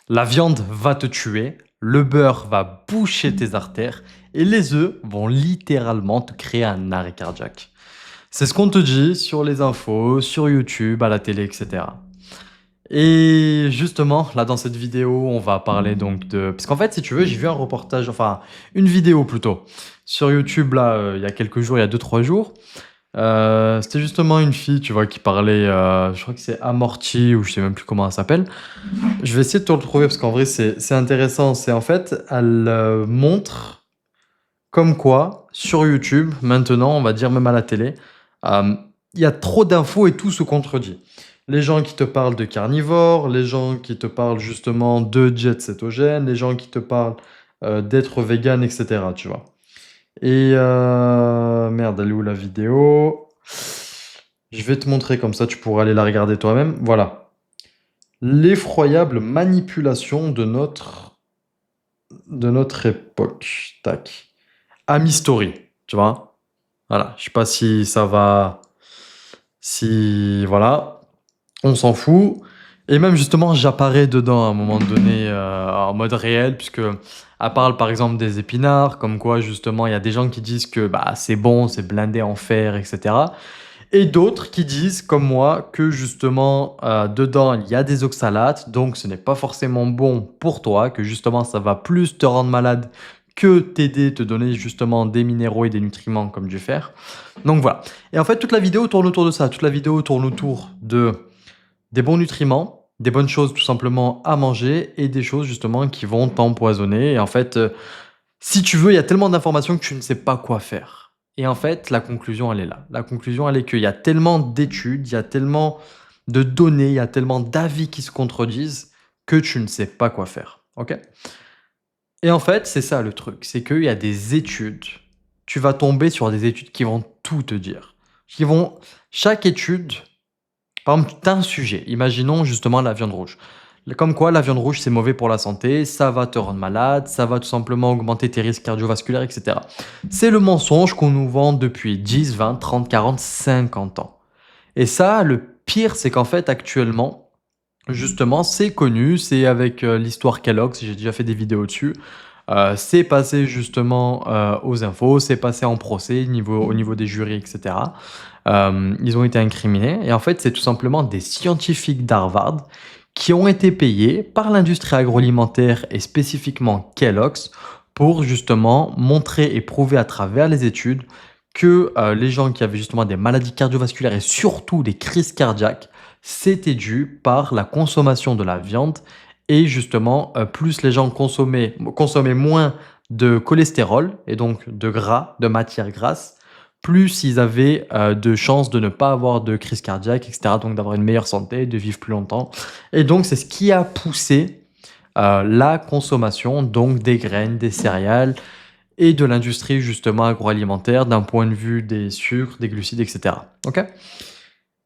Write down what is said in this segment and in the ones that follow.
La viande va te tuer, le beurre va boucher tes artères et les œufs vont littéralement te créer un arrêt cardiaque. C'est ce qu'on te dit sur les infos, sur YouTube, à la télé, etc. Et justement, là dans cette vidéo, on va parler donc de... Parce qu'en fait, si tu veux, j'ai vu un reportage, enfin une vidéo plutôt, sur YouTube là, il y a quelques jours, il y a 2 3 jours. C'était justement une fille, tu vois, qui parlait, je crois que c'est Amorti ou je sais même plus comment elle s'appelle. Je vais essayer de te le retrouver parce qu'en vrai, c'est intéressant. C'est en fait, elle montre comme quoi, sur YouTube, maintenant, on va dire même à la télé, euh, il y a trop d'infos et tout se contredit. Les gens qui te parlent de carnivore, les gens qui te parlent justement de diète cétogène, les gens qui te parlent d'être vegan, etc. Tu vois. Et merde, elle est où la vidéo? Je vais te montrer comme ça, tu pourras aller la regarder toi-même. Voilà. L'effroyable manipulation de notre époque. Tac. Ami Story, tu vois? Voilà, je sais pas si ça va si voilà, on s'en fout et même justement j'apparais dedans à un moment donné, en mode réel puisque elle parle par exemple des épinards, comme quoi justement il y a des gens qui disent que, bah, c'est bon, c'est blindé en fer et cetera et d'autres qui disent comme moi que justement, dedans il y a des oxalates donc ce n'est pas forcément bon pour toi, que justement ça va plus te rendre malade que t'aider, te donner justement des minéraux et des nutriments comme du fer. Donc voilà. Et en fait, toute la vidéo tourne autour de ça. Toute la vidéo tourne autour des bons nutriments, des bonnes choses tout simplement à manger et des choses justement qui vont t'empoisonner. Et en fait, si tu veux, il y a tellement d'informations que tu ne sais pas quoi faire. Et en fait, la conclusion, elle est là. La conclusion, elle est qu'il y a tellement d'études, il y a tellement de données, il y a tellement d'avis qui se contredisent que tu ne sais pas quoi faire. Ok? Et en fait, c'est ça le truc, c'est qu'il y a des études. Tu vas tomber sur des études qui vont tout te dire. Qui vont chaque étude, par exemple, tu as un sujet, imaginons justement la viande rouge. Comme quoi la viande rouge, c'est mauvais pour la santé, ça va te rendre malade, ça va tout simplement augmenter tes risques cardiovasculaires, etc. C'est le mensonge qu'on nous vend depuis 10, 20, 30, 40, 50 ans. Et ça, le pire, c'est qu'en fait, actuellement, justement, c'est connu, c'est avec l'histoire Kellogg's, j'ai déjà fait des vidéos dessus. C'est passé justement aux infos, c'est passé en procès au niveau des jurys, etc. Ils ont été incriminés. Et en fait, c'est tout simplement des scientifiques d'Harvard qui ont été payés par l'industrie agroalimentaire et spécifiquement Kellogg's pour justement montrer et prouver à travers les études que les gens qui avaient justement des maladies cardiovasculaires et surtout des crises cardiaques, c'était dû par la consommation de la viande et justement, plus les gens consommaient moins de cholestérol et donc de gras, de matières grasses, plus ils avaient, de chances de ne pas avoir de crise cardiaque et cetera, donc d'avoir une meilleure santé, de vivre plus longtemps et donc c'est ce qui a poussé, la consommation donc des graines, des céréales et de l'industrie justement agroalimentaire d'un point de vue des sucres, des glucides et cetera. OK?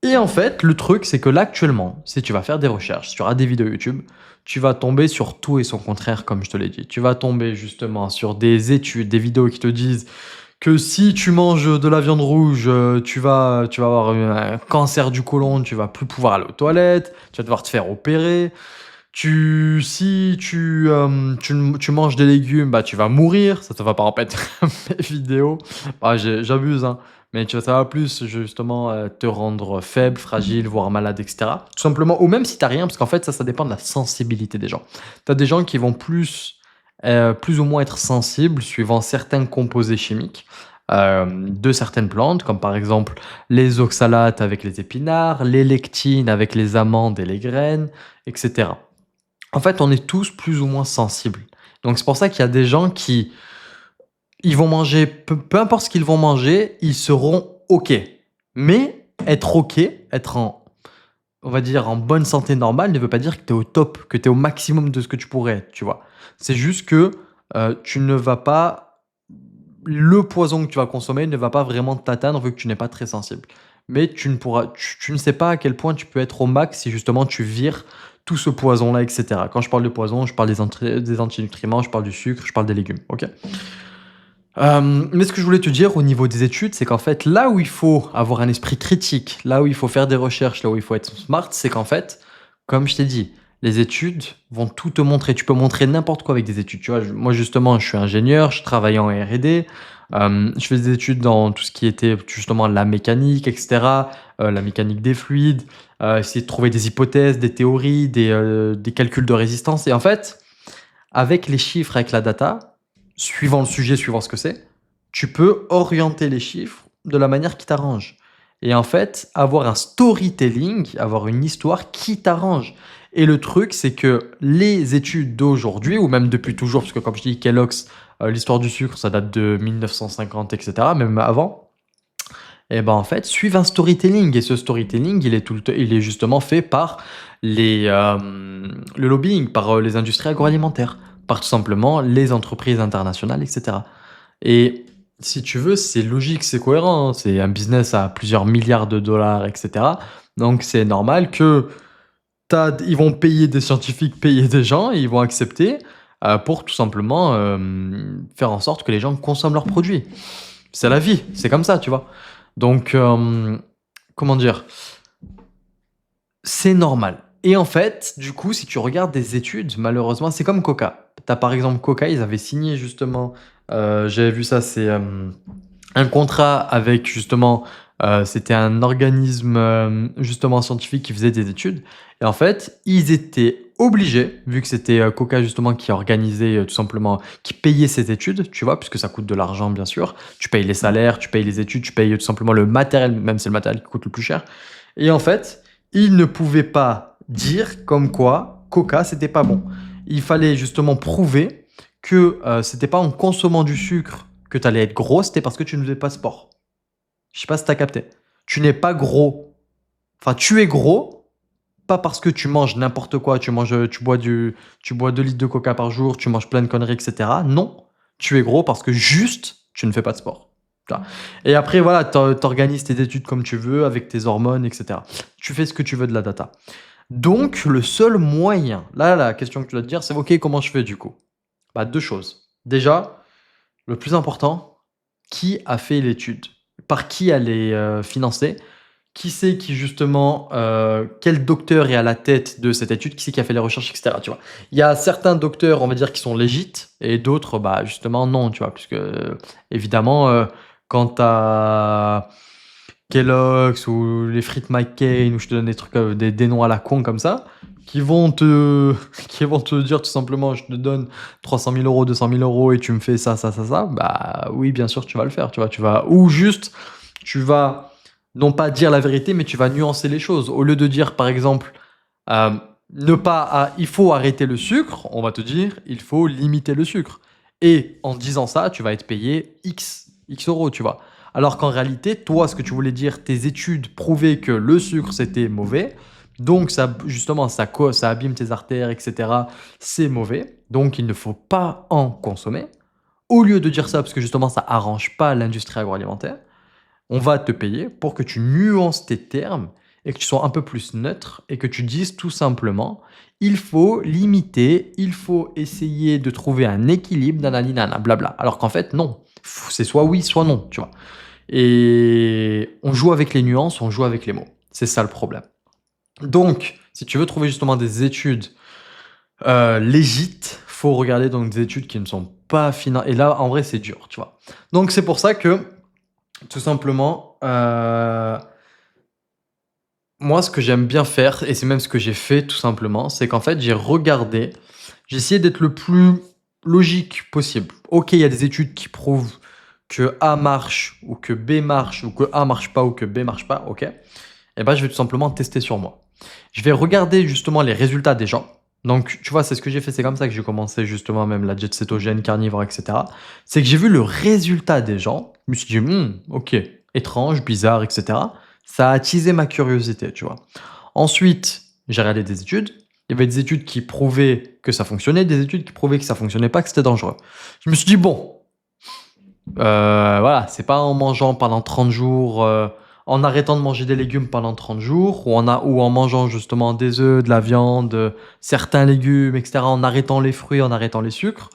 Et en fait, le truc, c'est que là, actuellement, si tu vas faire des recherches sur des vidéos YouTube, tu vas tomber sur tout et son contraire, comme je te l'ai dit. Tu vas tomber justement sur des études, des vidéos qui te disent que si tu manges de la viande rouge, tu vas avoir un cancer du côlon, tu vas plus pouvoir aller aux toilettes, tu vas devoir te faire opérer. Si tu manges des légumes, bah, tu vas mourir. Ça va pas empêcher mes vidéos. Bah, j'abuse, hein. Mais ça va plus justement te rendre faible, fragile, voire malade, etc. Tout simplement, ou même si t'as rien, parce qu'en fait, ça dépend de la sensibilité des gens. T'as des gens qui vont plus ou moins être sensibles suivant certains composés chimiques de certaines plantes, comme par exemple les oxalates avec les épinards, les lectines avec les amandes et les graines, etc. En fait, on est tous plus ou moins sensibles. Donc c'est pour ça qu'il y a des gens qui ils vont manger, peu importe ce qu'ils vont manger, ils seront OK. Mais être OK, être on va dire, en bonne santé normale, ne veut pas dire que tu es au top, que tu es au maximum de ce que tu pourrais être, tu vois. C'est juste que tu ne vas pas, le poison que tu vas consommer ne va pas vraiment t'atteindre vu que tu n'es pas très sensible. Mais tu ne sais pas à quel point tu peux être au max si justement tu vires tout ce poison-là, etc. Quand je parle de poison, je parle des antinutriments, je parle du sucre, je parle des légumes, ok. Mais ce que je voulais te dire au niveau des études, c'est qu'en fait, là où il faut avoir un esprit critique, là où il faut faire des recherches, là où il faut être smart, c'est qu'en fait, comme je t'ai dit, les études vont tout te montrer. Tu peux montrer n'importe quoi avec des études. Tu vois, moi, justement, je suis ingénieur, je travaille en R&D. Je fais des études dans tout ce qui était justement la mécanique, etc., la mécanique des fluides, essayer de trouver des hypothèses, des théories, des calculs de résistance. Et en fait, avec les chiffres, avec la data, suivant le sujet, suivant ce que c'est, tu peux orienter les chiffres de la manière qui t'arrange. Et en fait, avoir un storytelling, avoir une histoire qui t'arrange. Et le truc, c'est que les études d'aujourd'hui, ou même depuis toujours, parce que comme je dis, Kellogg's, l'histoire du sucre, ça date de 1950, etc., même avant, et ben en fait, suivent un storytelling. Et ce storytelling, il est justement fait par le lobbying, par les industries agroalimentaires, par tout simplement les entreprises internationales, etc. Et si tu veux, c'est logique, c'est cohérent, hein. C'est un business à plusieurs milliards de dollars, etc. Donc c'est normal que ils vont payer des scientifiques, payer des gens, et ils vont accepter pour tout simplement faire en sorte que les gens consomment leurs produits. C'est la vie, c'est comme ça, tu vois. Donc, comment dire? C'est normal. Et en fait, du coup, si tu regardes des études, malheureusement, c'est comme Coca. Tu as par exemple Coca, ils avaient signé justement, j'avais vu ça, c'est un contrat avec justement, c'était un organisme justement scientifique qui faisait des études. Et en fait, ils étaient obligés, vu que c'était Coca justement qui organisait tout simplement, qui payait ces études, tu vois, puisque ça coûte de l'argent bien sûr. Tu payes les salaires, tu payes les études, tu payes tout simplement le matériel, même c'est le matériel qui coûte le plus cher. Et en fait, ils ne pouvaient pas dire comme quoi Coca c'était pas bon. Il fallait justement prouver que c'était pas en consommant du sucre que tu allais être gros, c'était parce que tu ne faisais pas sport. Je sais pas si tu as capté. Tu n'es pas gros. Enfin, tu es gros, pas parce que tu manges n'importe quoi, tu bois 2 litres de coca par jour, tu manges plein de conneries, etc. Non, tu es gros parce que juste, tu ne fais pas de sport. Tu vois. Et après, voilà, t'organises tes études comme tu veux, avec tes hormones, etc. Tu fais ce que tu veux de la data. Donc, le seul moyen, là, la question que tu dois te dire, c'est OK, comment je fais du coup? Bah, deux choses. Déjà, le plus important, qui a fait l'étude? Par qui elle est financée? Qui c'est qui justement, quel docteur est à la tête de cette étude? Qui c'est qui a fait les recherches, et cetera, tu vois? Il y a certains docteurs, on va dire, qui sont légites et d'autres, bah, justement non, tu vois? Puisque, évidemment, quand tu as Kellogg's ou les frites McCain ou je te donne des trucs, des noms à la con comme ça, qui vont te qui vont te dire tout simplement: «Je te donne 300 000 €, 200 000 € et tu me fais ça, ça, ça, ça», bah, oui, bien sûr, tu vas le faire, tu vois? Tu vas ou juste, tu vas non pas dire la vérité, mais tu vas nuancer les choses. Au lieu de dire, par exemple, hem, ne pas il faut arrêter le sucre, on va te dire: «Il faut limiter le sucre» et en disant ça, tu vas être payé X euros, tu vois? Alors qu'en réalité, toi, ce que tu voulais dire, tes études prouvaient que le sucre, c'était mauvais, donc ça justement, ça abîme tes artères et cetera, c'est mauvais, donc il ne faut pas en consommer. Au lieu de dire ça, parce que justement ça arrange pas l'industrie agroalimentaire, on va te payer pour que tu nuances tes termes et que tu sois un peu plus neutre et que tu dises tout simplement: «Il faut limiter, il faut essayer de trouver un équilibre, nanani nana, blabla». Alors qu'en fait non, c'est soit oui, soit non, tu vois? Et on joue avec les nuances, on joue avec les mots. C'est ça le problème. Donc, si tu veux trouver justement des études, légites, faut regarder donc des études qui ne sont pas et là, en vrai, c'est dur, tu vois? Donc c'est pour ça que, tout simplement, moi, ce que j'aime bien faire et c'est même ce que j'ai fait tout simplement, c'est qu'en fait, j'ai essayé d'être le plus logique possible. OK, il y a des études qui prouvent que A marche ou que B marche ou que A marche pas ou que B marche pas, OK. Et ben, je vais tout simplement tester sur moi. Je vais regarder justement les résultats des gens. Donc, tu vois, c'est ce que j'ai fait. C'est comme ça que j'ai commencé justement même la diète cétogène, carnivore, etc. C'est que j'ai vu le résultat des gens. Je me suis dit, ok, étrange, bizarre, etc. Ça a attisé ma curiosité, tu vois. Ensuite, j'ai regardé des études. Il y avait des études qui prouvaient que ça fonctionnait, des études qui prouvaient que ça fonctionnait pas, que c'était dangereux. Je me suis dit, bon, voilà, c'est pas en mangeant pendant 30 jours, en arrêtant de manger des légumes pendant 30 jours ou en mangeant justement des œufs, de la viande, certains légumes et cetera, en arrêtant les fruits, en arrêtant les sucres,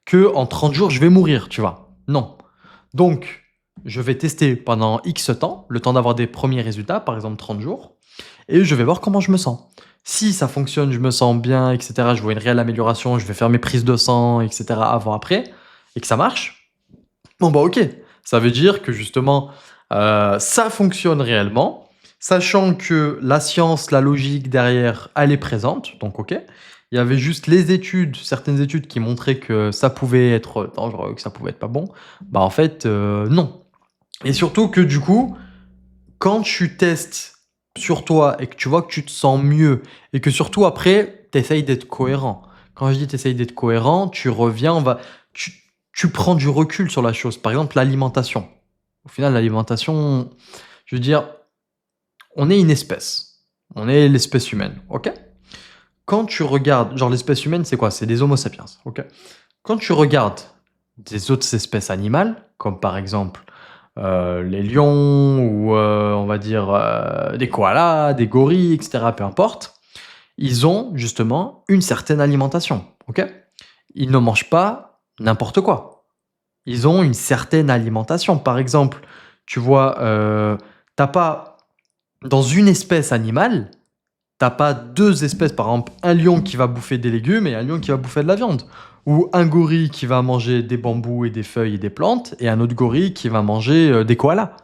que en 30 jours je vais mourir, tu vois? Non. Donc, je vais tester pendant X temps, le temps d'avoir des premiers résultats, par exemple 30 jours et je vais voir comment je me sens. Si ça fonctionne, je me sens bien, et cetera, je vois une réelle amélioration, je vais faire mes prises de sang, et cetera, avant, après, et que ça marche, bon, bah, OK. Ça veut dire que justement, ça fonctionne réellement, sachant que la science, la logique derrière, elle est présente, donc OK. Il y avait juste les études, certaines études qui montraient que ça pouvait être dangereux, que ça pouvait être pas bon. Bah, en fait, non. Et surtout que du coup, quand tu testes sur toi et que tu vois que tu te sens mieux et que surtout après, tu essayes d'être cohérent. Quand je dis tu essayes d'être cohérent, tu reviens, tu, tu prends du recul sur la chose. Par exemple, l'alimentation. Au final, l'alimentation, je veux dire, on est une espèce. On est l'espèce humaine, ok? Quand tu regardes, genre l'espèce humaine, c'est quoi? C'est des Homo sapiens, ok? Quand tu regardes des autres espèces animales, comme par exemple les lions ou on va dire des koalas, des gorilles, etc., peu importe, ils ont justement une certaine alimentation, ok? Ils ne mangent pas n'importe quoi. Ils ont une certaine alimentation. Par exemple, tu vois, t'as pas dans une espèce animale, t'as pas 2 espèces, par exemple, un lion qui va bouffer des légumes et un lion qui va bouffer de la viande. Ou un gorille qui va manger des bambous et des feuilles et des plantes, et un autre gorille qui va manger des koalas.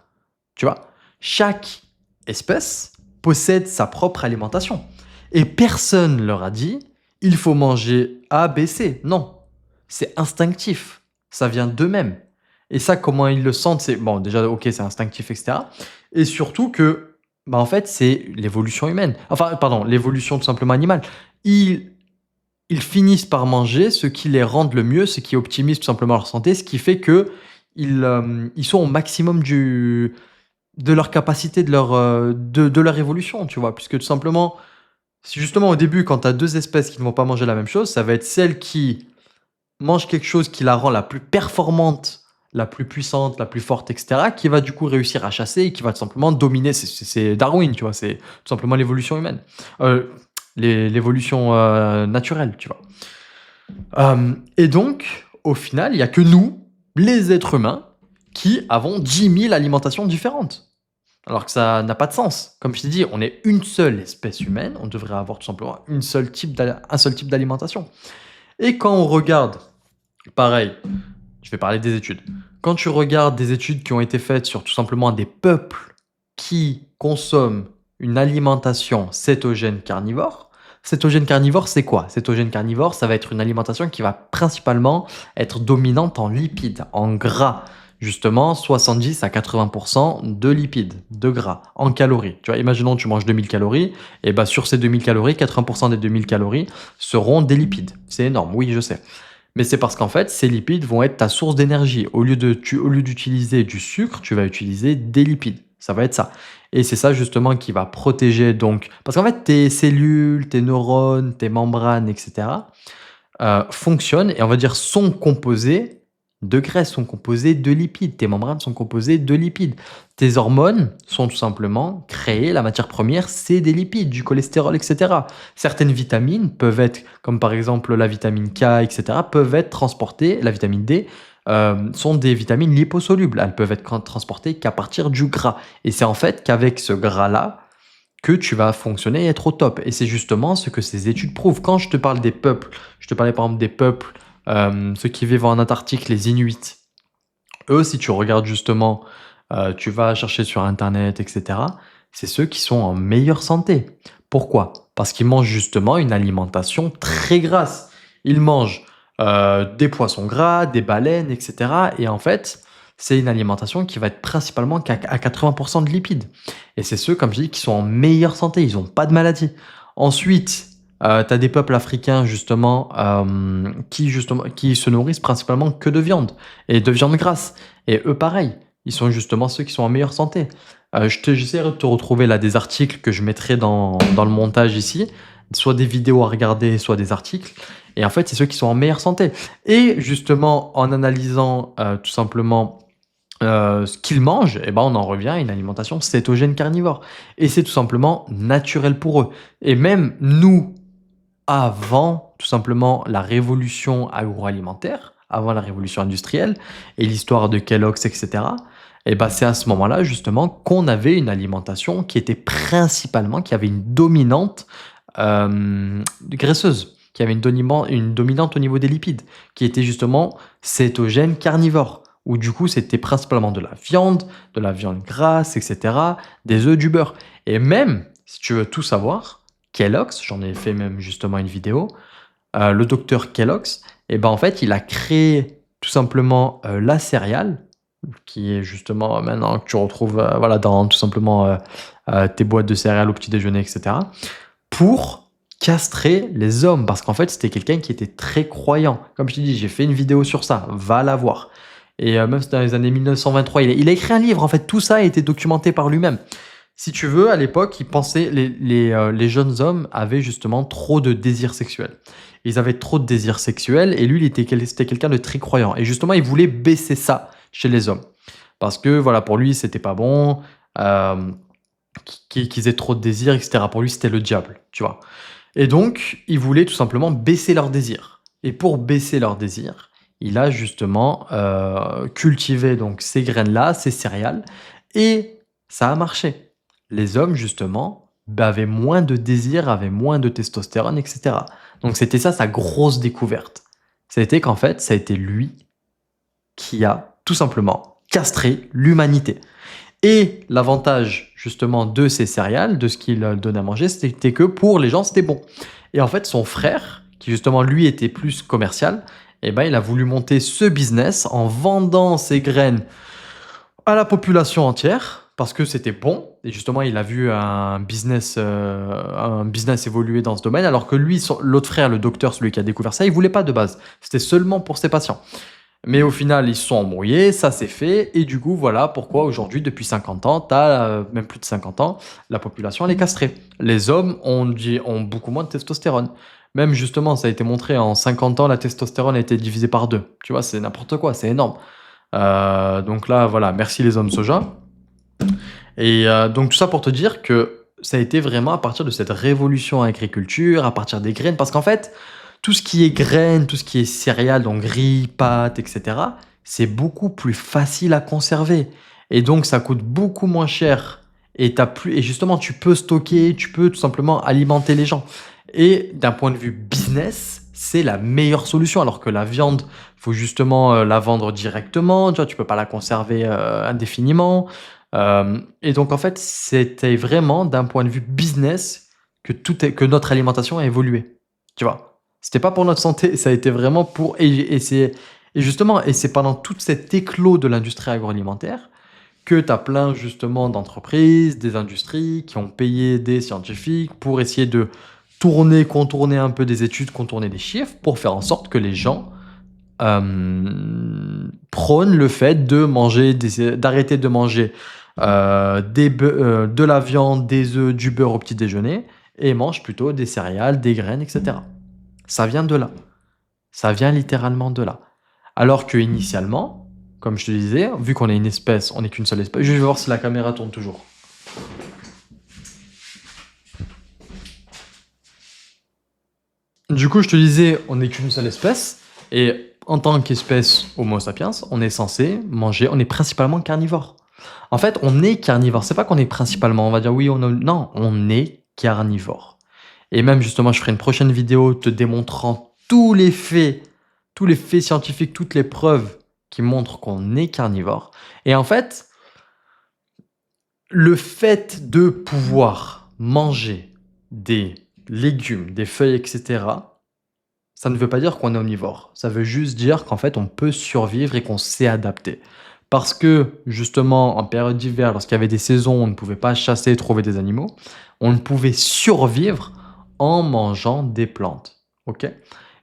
Tu vois? Chaque espèce possède sa propre alimentation. Et personne leur a dit, il faut manger A, B, C. Non, c'est instinctif. Ça vient d'eux-mêmes. Et ça, comment ils le sentent, c'est bon, déjà, ok, c'est instinctif, etc. Et surtout que, bah, en fait, c'est l'évolution humaine. Enfin, pardon, l'évolution tout simplement animale. Ils, ils finissent par manger ce qui les rend le mieux, ce qui optimise tout simplement leur santé, ce qui fait que ils sont au maximum de leur capacité, de leur évolution, tu vois? Puisque tout simplement, si justement au début, quand tu as 2 espèces qui ne vont pas manger la même chose, ça va être celle qui mange quelque chose qui la rend la plus performante, la plus puissante, la plus forte, et cetera, qui va du coup réussir à chasser et qui va tout simplement dominer. C'est Darwin, tu vois? C'est tout simplement l'évolution humaine. L'évolution, naturelle, tu vois? Et donc, au final, il y a que nous, les êtres humains, qui avons 10 000 alimentations différentes. Alors que ça n'a pas de sens. Comme je t'ai dit, on est une seule espèce humaine, on devrait avoir tout simplement un seul type d'alimentation. Et quand on regarde, pareil, je vais parler des études. Quand tu regardes des études qui ont été faites sur tout simplement des peuples qui consomment une alimentation cétogène carnivore, cétogène carnivore, c'est quoi? Cétogène carnivore, ça va être une alimentation qui va principalement être dominante en lipides, en gras. Justement, 70 à 80% de lipides, de gras, en calories. Tu vois, imaginons tu manges 2000 calories, et bah sur ces 2000 calories, 80% des 2000 calories seront des lipides. C'est énorme, oui, je sais. Mais c'est parce qu'en fait, ces lipides vont être ta source d'énergie. Au lieu d'utiliser du sucre, tu vas utiliser des lipides. Ça va être ça. Et c'est ça justement qui va protéger donc. Parce qu'en fait, tes cellules, tes neurones, tes membranes, etc. Fonctionnent et on va dire sont composées de graisse, sont composées de lipides. Tes membranes sont composées de lipides. Tes hormones sont tout simplement créées, la matière première, c'est des lipides, du cholestérol, etc. Certaines vitamines peuvent être, comme par exemple la vitamine K, etc., peuvent être transportées, la vitamine D, sont des vitamines liposolubles. Elles peuvent être transportées qu'à partir du gras. Et c'est en fait qu'avec ce gras-là, que tu vas fonctionner et être au top. Et c'est justement ce que ces études prouvent. Quand je te parle des peuples, je te parlais par exemple des peuples, ceux qui vivent en Antarctique, les Inuits. Eux, si tu regardes justement, tu vas chercher sur internet, etc., c'est ceux qui sont en meilleure santé. Pourquoi? Parce qu'ils mangent justement une alimentation très grasse. Ils mangent des poissons gras, des baleines, etc. Et en fait, c'est une alimentation qui va être principalement à 80% de lipides. Et c'est ceux, comme je dis, qui sont en meilleure santé. Ils n'ont pas de maladie. Ensuite, tu as des peuples africains justement qui se nourrissent principalement que de viande et de viande grasse. Et eux, pareil, ils sont justement ceux qui sont en meilleure santé. J'essaierai de te retrouver là des articles que je mettrai dans le montage ici, soit des vidéos à regarder, soit des articles. Et en fait, c'est ceux qui sont en meilleure santé. Et justement, en analysant tout simplement ce qu'ils mangent, eh ben, on en revient à une alimentation cétogène carnivore. Et c'est tout simplement naturel pour eux. Et même nous, avant tout simplement la révolution agroalimentaire, avant la révolution industrielle et l'histoire de Kellogg's, etc. Et ben c'est à ce moment-là justement qu'on avait une alimentation qui était principalement, qui avait une dominante graisseuse, qui avait une dominante au niveau des lipides, qui était justement cétogène carnivore, où du coup c'était principalement de la viande grasse, etc., des œufs, du beurre. Et même, si tu veux tout savoir, Kellogg's, j'en ai fait même justement une vidéo, le docteur Kellogg's, et ben en fait, il a créé tout simplement la céréale, qui est justement maintenant que tu retrouves voilà, dans tout simplement tes boîtes de céréales au petit déjeuner, etc., pour castrer les hommes. Parce qu'en fait, c'était quelqu'un qui était très croyant. Comme je t'ai dit, j'ai fait une vidéo sur ça, va la voir. Et même dans les années 1923, il a écrit un livre. En fait, tout ça a été documenté par lui-même. Si tu veux, à l'époque, il pensait les jeunes hommes avaient justement trop de désirs sexuels. Ils avaient trop de désirs sexuels et lui, c'était quelqu'un de très croyant. Et justement, il voulait baisser ça chez les hommes. Parce que voilà, pour lui, c'était pas bon, euh, qu'ils aient trop de désirs, etc. Pour lui, c'était le diable, tu vois. Et donc, il voulait tout simplement baisser leurs désirs. Et pour baisser leurs désirs, il a justement cultivé donc ces graines-là, ces céréales, et ça a marché. Les hommes, justement, avaient moins de désirs, avaient moins de testostérone, etc. Donc c'était ça sa grosse découverte. C'était qu'en fait, ça a été lui qui a tout simplement castré l'humanité. Et l'avantage justement de ces céréales, de ce qu'il donnait à manger, c'était que pour les gens, c'était bon. Et en fait, son frère, qui justement lui était plus commercial, eh ben, il a voulu monter ce business en vendant ses graines à la population entière parce que c'était bon. Et justement, il a vu un business évoluer dans ce domaine, alors que lui, l'autre frère, le docteur, celui qui a découvert ça, il voulait pas de base. C'était seulement pour ses patients. Mais au final, ils se sont embrouillés, ça s'est fait, et du coup, voilà pourquoi aujourd'hui, depuis 50 ans, même plus de 50 ans, la population elle est castrée. Les hommes ont beaucoup moins de testostérone. Même justement, ça a été montré, en 50 ans, la testostérone a été divisée par deux. Tu vois, c'est n'importe quoi, c'est énorme. Donc là, voilà, merci les hommes soja. Et donc tout ça pour te dire que ça a été vraiment à partir de cette révolution en agriculture, à partir des graines, parce qu'en fait, tout ce qui est graines, tout ce qui est céréales, donc riz, pâtes, etc., c'est beaucoup plus facile à conserver. Et donc ça coûte beaucoup moins cher. Et justement, tu peux stocker, tu peux tout simplement alimenter les gens. Et d'un point de vue business, c'est la meilleure solution. Alors que la viande, il faut justement la vendre directement. Tu vois, tu peux pas la conserver indéfiniment. Et donc, en fait, c'était vraiment d'un point de vue business que notre alimentation a évolué. Tu vois, c'était pas pour notre santé, ça a été vraiment pour. Et justement, et c'est pendant tout cet éclos de l'industrie agroalimentaire que tu as plein justement d'entreprises, des industries qui ont payé des scientifiques pour essayer de contourner un peu des études, contourner des chiffres pour faire en sorte que les gens prônent le fait d'arrêter de manger de la viande, des œufs, du beurre au petit déjeuner et mangent plutôt des céréales, des graines, etc. Ça vient de là. Ça vient littéralement de là. Alors que initialement, comme je te disais, vu qu'on est une espèce, on n'est qu'une seule espèce. Je vais voir si la caméra tourne toujours. Du coup, je te disais, on n'est qu'une seule espèce. Et en tant qu'espèce Homo sapiens, on est censé manger, on est principalement carnivore. En fait, on est carnivore. C'est pas qu'on est principalement, on va dire oui, non, on est carnivore. Et même justement, je ferai une prochaine vidéo te démontrant tous les faits scientifiques, toutes les preuves qui montrent qu'on est carnivore. Et en fait, le fait de pouvoir manger des légumes, des feuilles, etc., ça ne veut pas dire qu'on est omnivore. Ça veut juste dire qu'en fait, on peut survivre et qu'on s'est adapté. Parce que, justement, en période d'hiver, lorsqu'il y avait des saisons où on ne pouvait pas chasser et trouver des animaux, on ne pouvait survivre en mangeant des plantes. Ok.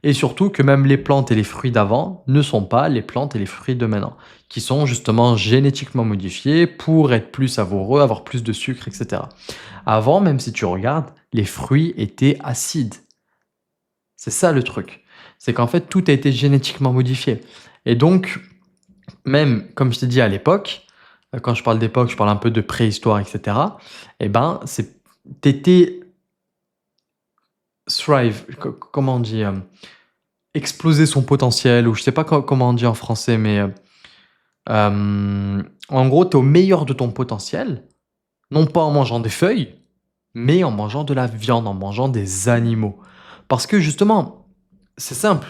Et surtout que même les plantes et les fruits d'avant ne sont pas les plantes et les fruits de maintenant, qui sont justement génétiquement modifiés pour être plus savoureux, avoir plus de sucre, etc. Avant, même si tu regardes, les fruits étaient acides. C'est ça le truc. C'est qu'en fait, tout a été génétiquement modifié. Et donc, même, comme je t'ai dit à l'époque, quand je parle d'époque, je parle un peu de préhistoire, etc. Eh ben, t'étais thrive, comment on dit, exploser son potentiel, ou je sais pas comment on dit en français, mais en gros, t'es au meilleur de ton potentiel, non pas en mangeant des feuilles, mais en mangeant de la viande, en mangeant des animaux. Parce que justement, c'est simple,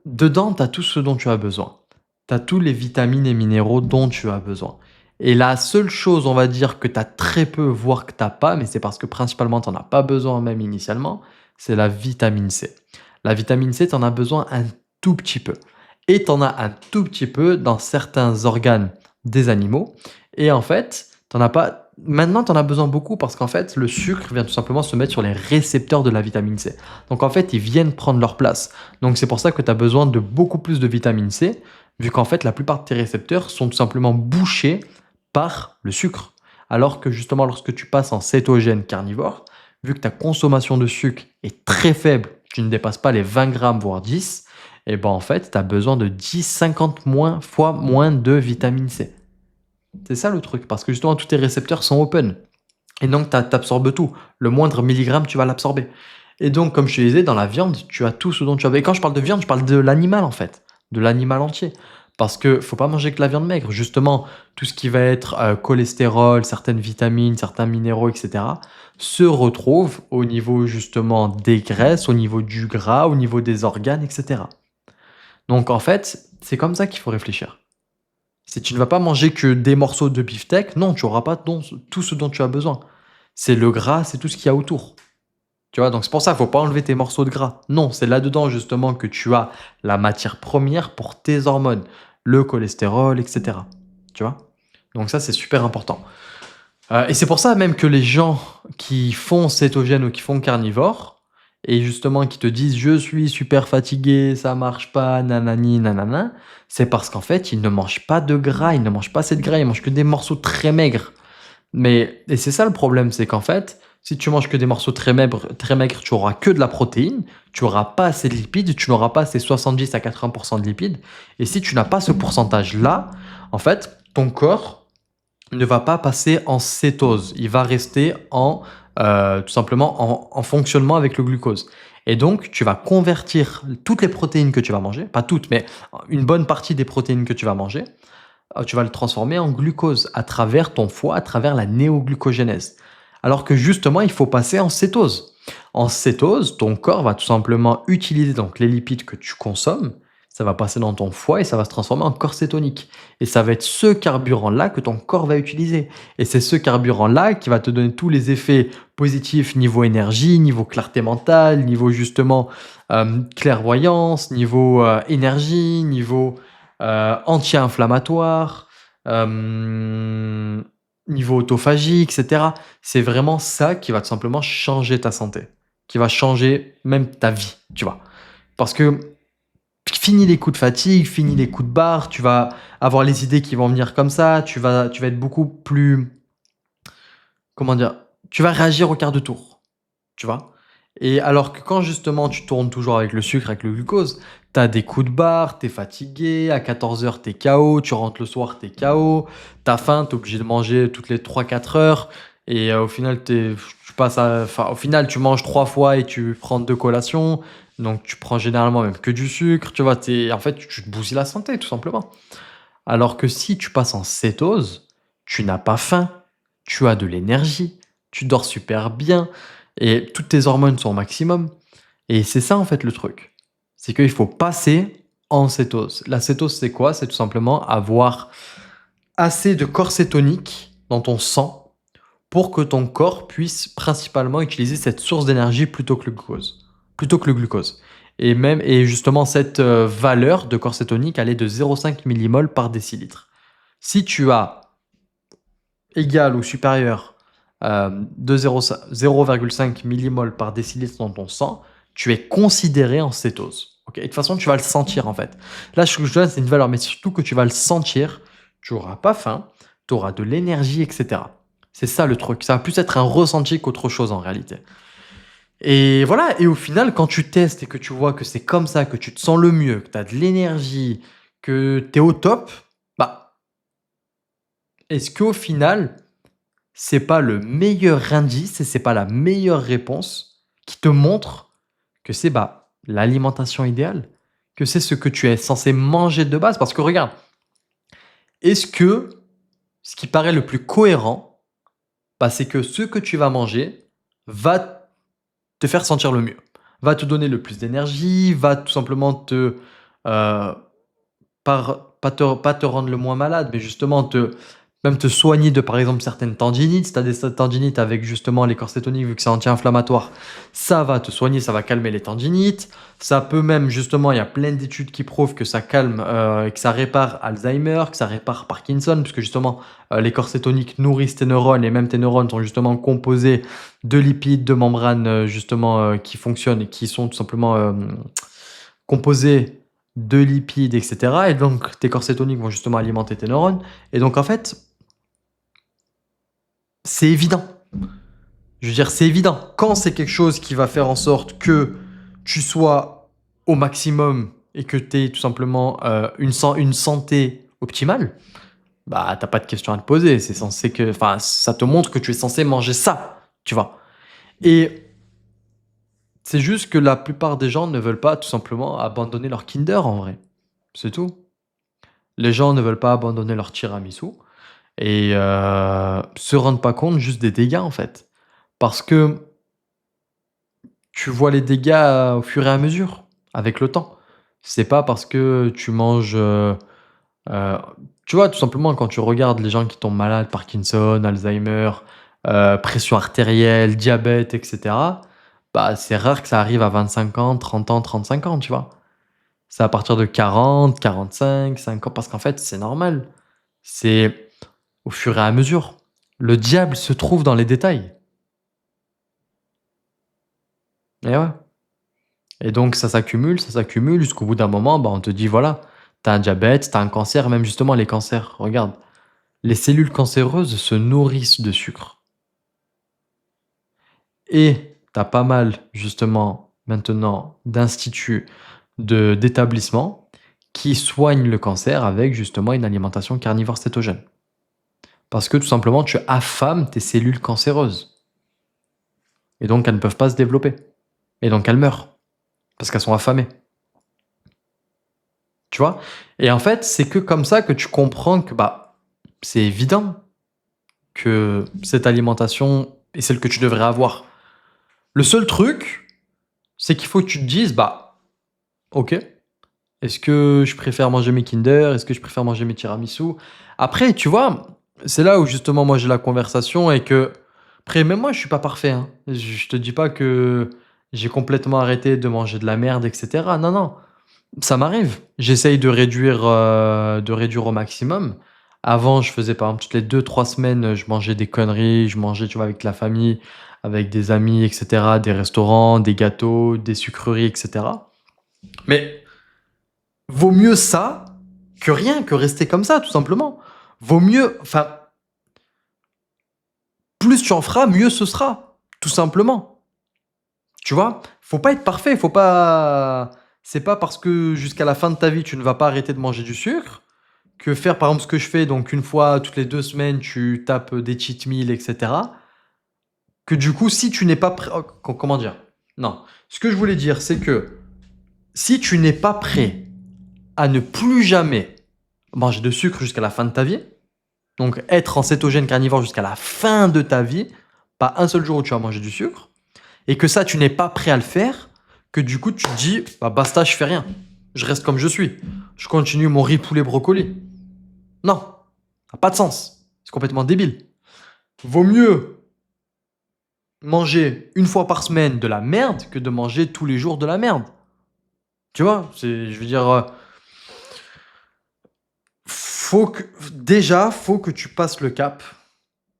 dedans, tu as tout ce dont tu as besoin. Tu as tous les vitamines et minéraux dont tu as besoin. Et la seule chose, on va dire, que tu as très peu, voire que tu as pas, mais c'est parce que principalement tu n'en as pas besoin même initialement, c'est la vitamine C. La vitamine C, tu en as besoin un tout petit peu. Et tu en as un tout petit peu dans certains organes des animaux. Et en fait, tu as pas. Maintenant, tu en as besoin beaucoup parce qu'en fait, le sucre vient tout simplement se mettre sur les récepteurs de la vitamine C. Donc en fait, ils viennent prendre leur place. Donc c'est pour ça que tu as besoin de beaucoup plus de vitamine C, vu qu'en fait, la plupart de tes récepteurs sont tout simplement bouchés par le sucre. Alors que justement, lorsque tu passes en cétogène carnivore, vu que ta consommation de sucre est très faible, tu ne dépasses pas les 20 grammes, voire 10, et ben en fait, tu as besoin de 10-50 fois moins de vitamine C. C'est ça le truc, parce que justement, tous tes récepteurs sont open. Et donc, tu absorbes tout. Le moindre milligramme, tu vas l'absorber. Et donc, comme je te disais, dans la viande, tu as tout ce dont tu as besoin. Et quand je parle de viande, je parle de l'animal, en fait. De l'animal entier. Parce que faut pas manger que la viande maigre. Justement, tout ce qui va être cholestérol, certaines vitamines, certains minéraux, etc., se retrouvent au niveau justement des graisses, au niveau du gras, au niveau des organes, etc. Donc, en fait, c'est comme ça qu'il faut réfléchir. Si tu ne vas pas manger que des morceaux de beefsteak, non, tu auras pas tout ce dont tu as besoin. C'est le gras, c'est tout ce qu'il y a autour. Tu vois? Donc c'est pour ça, il faut pas enlever tes morceaux de gras. Non, c'est là-dedans justement que tu as la matière première pour tes hormones, le cholestérol, et cetera. Tu vois? Donc ça, c'est super important. Et c'est pour ça même que les gens qui font cétogène ou qui font carnivore et justement qui te disent: «Je suis super fatigué, ça marche pas, nanani nanana», c'est parce qu'en fait, ils ne mangent pas de gras, ils ne mangent pas assez de gras, ils mangent que des morceaux très maigres. Mais et c'est ça le problème, c'est qu'en fait, si tu manges que des morceaux très maigres, tu auras que de la protéine, tu auras pas assez de lipides, tu n'auras pas ces 70 à 80 de lipides. Et si tu n'as pas ce pourcentage-là, en fait, ton corps ne va pas passer en cétose. Il va rester tout simplement en fonctionnement avec le glucose. Et donc, tu vas convertir toutes les protéines que tu vas manger, pas toutes, mais une bonne partie des protéines que tu vas manger, tu vas le transformer en glucose à travers ton foie, à travers la néoglucogénèse. Alors que justement, il faut passer en cétose. En cétose, ton corps va tout simplement utiliser donc les lipides que tu consommes, ça va passer dans ton foie et ça va se transformer en corps cétonique. Et ça va être ce carburant-là que ton corps va utiliser. Et c'est ce carburant-là qui va te donner tous les effets positifs niveau énergie, niveau clarté mentale, niveau justement clairvoyance, niveau énergie, niveau anti-inflammatoire, euh, niveau autophagie, etc. C'est vraiment ça qui va tout simplement changer ta santé, qui va changer même ta vie, tu vois. Parce que fini les coups de fatigue, fini les coups de barre, tu vas avoir les idées qui vont venir comme ça, tu vas être beaucoup plus, comment dire, tu vas réagir au quart de tour. Tu vois? Et alors que quand justement tu tournes toujours avec le sucre, avec le glucose, tu as des coups de barre, tu es fatigué, à 14 heures tu es KO, tu rentres le soir, tu es KO, tu as faim, tu es obligé de manger toutes les 3-4 heures et au final tu passes enfin, au final tu manges 3 fois et tu prends 2 collations, donc tu prends généralement même que du sucre, tu vois? En fait, tu te bousilles la santé tout simplement. Alors que si tu passes en cétose, tu n'as pas faim, tu as de l'énergie, tu dors super bien et toutes tes hormones sont au maximum. Et c'est ça en fait le truc. C'est qu'il faut passer en cétose. La cétose, c'est quoi? C'est tout simplement avoir assez de corps cétonique dans ton sang pour que ton corps puisse principalement utiliser cette source d'énergie plutôt que le glucose. Plutôt que le glucose. Et justement, cette valeur de corps cétonique, elle est de 0,5 millimoles par décilitre. Si tu as égal ou supérieur de 0,5 millimoles par décilitre dans ton sang, tu es considéré en cétose. Ok. Et de toute façon, tu vas le sentir en fait. Là, ce que je donne, c'est une valeur, mais surtout que tu vas le sentir, tu n'auras pas faim, tu auras de l'énergie, etc. C'est ça le truc. Ça va plus être un ressenti qu'autre chose en réalité. Et voilà, et au final, quand tu testes et que tu vois que c'est comme ça, que tu te sens le mieux, que tu as de l'énergie, que tu es au top, bah, est-ce qu'au final, c'est pas le meilleur indice et c'est pas la meilleure réponse qui te montre que c'est bah, l'alimentation idéale, que c'est ce que tu es censé manger de base? Parce que regarde, est-ce que ce qui paraît le plus cohérent, bah, c'est que ce que tu vas manger, va te faire sentir le mieux, va te donner le plus d'énergie, va tout simplement te, heu, pas te rendre le moins malade, mais justement même te soigner de, par exemple, certaines tendinites. Si tu as des tendinites avec justement l'écorce cétonique, vu que c'est anti-inflammatoire, ça va te soigner, ça va calmer les tendinites. Ça peut même justement, il y a plein d'études qui prouvent que ça calme, et que ça répare Alzheimer, que ça répare Parkinson, puisque justement, l'écorce cétonique nourrissent tes neurones et même tes neurones sont justement composés de lipides, de membranes, justement, qui fonctionnent et qui sont tout simplement, composés de lipides et cetera, et donc tes corps cétoniques vont justement alimenter tes neurones, et donc en fait, c'est évident. Je veux dire, c'est évident. Quand c'est quelque chose qui va faire en sorte que tu sois au maximum et que tu aies tout simplement, une santé optimale, bah, t'as pas de questions à te poser. C'est censé que enfin, ça te montre que tu es censé manger ça, tu vois? Et c'est juste que la plupart des gens ne veulent pas tout simplement abandonner leur Kinder en vrai. C'est tout. Les gens ne veulent pas abandonner leur tiramisu et se rendent pas compte juste des dégâts, en fait. Parce que tu vois les dégâts, au fur et à mesure, avec le temps. C'est pas parce que tu manges, heu, tu vois, tout simplement, quand tu regardes les gens qui tombent malades, Parkinson, Alzheimer, pression artérielle, diabète et cetera, bah, c'est rare que ça arrive à 25 ans, 30 ans, 35 ans, tu vois? C'est à partir de 40, 45, 50, parce qu'en fait, c'est normal. C'est au fur et à mesure. Le diable se trouve dans les détails. Et ouais. Et donc ça s'accumule jusqu'au bout d'un moment, bah, on te dit: «Voilà, tu as un diabète, tu as un cancer», même justement les cancers, regarde, les cellules cancéreuses se nourrissent de sucre, et tu as pas mal justement maintenant d'instituts, d'établissements qui soignent le cancer avec justement une alimentation carnivore cétogène. Parce que tout simplement tu affames tes cellules cancéreuses, et donc elles ne peuvent pas se développer, et donc elles meurent parce qu'elles sont affamées. Tu vois? Et en fait, c'est que comme ça que tu comprends que, bah, c'est évident que cette alimentation est celle que tu devrais avoir. Le seul truc, c'est qu'il faut que tu te dises: «Bah, OK, est-ce que je préfère manger mes Kinder? Est-ce que je préfère manger mes tiramisu?» Après, tu vois, c'est là où justement moi j'ai la conversation, et que après même moi je suis pas parfait, hein. Je te dis pas que j'ai complètement arrêté de manger de la merde et cetera. Non, non. Ça m'arrive. J'essaye de réduire au maximum. Avant, je faisais par exemple toutes les 2 3 semaines, je mangeais des conneries, je mangeais, tu vois, avec la famille, avec des amis et cetera, des restaurants, des gâteaux, des sucreries et cetera. Mais vaut mieux ça que rien, que rester comme ça, tout simplement. Vaut mieux, enfin, plus tu en feras, mieux ce sera, tout simplement. Tu vois? Faut pas être parfait, faut pas c'est pas parce que jusqu'à la fin de ta vie, tu ne vas pas arrêter de manger du sucre, que faire par exemple ce que je fais, donc une fois toutes les 2 semaines, tu tapes, des cheat meals et cetera, que du coup, si tu n'es pas prêt, comment dire? Non, ce que je voulais dire, c'est que si tu n'es pas prêt à ne plus jamais manger de sucre jusqu'à la fin de ta vie, donc être en cétogène carnivore jusqu'à la fin de ta vie, pas un seul jour où tu vas manger du sucre, et que ça, tu n'es pas prêt à le faire, que du coup, tu te dis: «Bah, basta, je fais rien. Je reste comme je suis. Je continue mon riz, poulet, brocoli». Non, ça a pas de sens. C'est complètement débile. Vaut mieux manger une fois par semaine de la merde que de manger tous les jours de la merde. Tu vois? Je veux dire, faut que tu passes le cap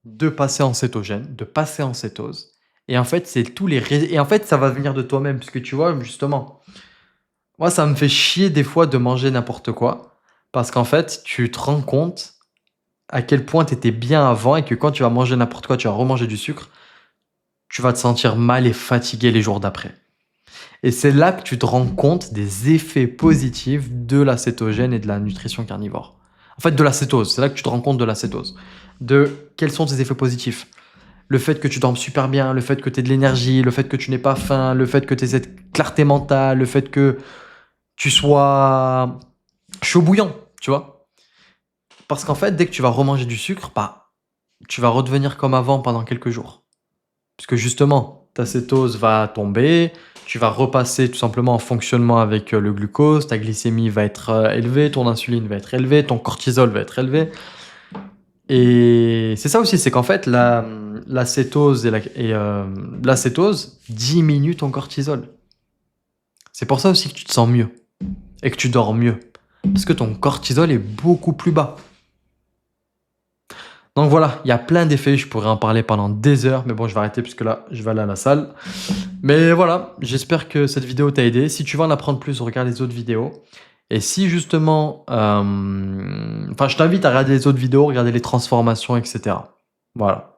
de passer en cétogène, de passer en cétose, et en fait, c'est tous les rés et en fait, ça va venir de toi-même puisque tu vois, justement, moi, ça me fait chier des fois de manger n'importe quoi parce qu'en fait, tu te rends compte à quel point tu étais bien avant, et que quand tu vas manger n'importe quoi, tu vas remanger du sucre, tu vas te sentir mal et fatigué les jours d'après. Et c'est là que tu te rends compte des effets positifs de la cétogène et de la nutrition carnivore. En fait, de la cétose, c'est là que tu te rends compte de la cétose. De quels sont tes effets positifs. Le fait que tu dormes super bien, le fait que tu aies de l'énergie, le fait que tu n'aies pas faim, le fait que tu aies cette clarté mentale, le fait que tu sois chaud bouillant, tu vois. Parce qu'en fait, dès que tu vas remanger du sucre, bah, tu vas redevenir comme avant pendant quelques jours. Puisque justement, ta cétose va tomber, tu vas repasser tout simplement en fonctionnement avec le glucose, ta glycémie va être élevée, ton insuline va être élevée, ton cortisol va être élevé. Et c'est ça aussi, c'est qu'en fait, la cétose la cétose diminue ton cortisol. C'est pour ça aussi que tu te sens mieux et que tu dors mieux. Parce que ton cortisol est beaucoup plus bas. Donc voilà, il y a plein d'effets, je pourrais en parler pendant des heures, mais bon, je vais arrêter puisque là, je vais aller à la salle. Mais voilà, j'espère que cette vidéo t'a aidé. Si tu veux en apprendre plus, regarde les autres vidéos. Et si justement, enfin, je t'invite à regarder les autres vidéos, regarder les transformations, etc. Voilà.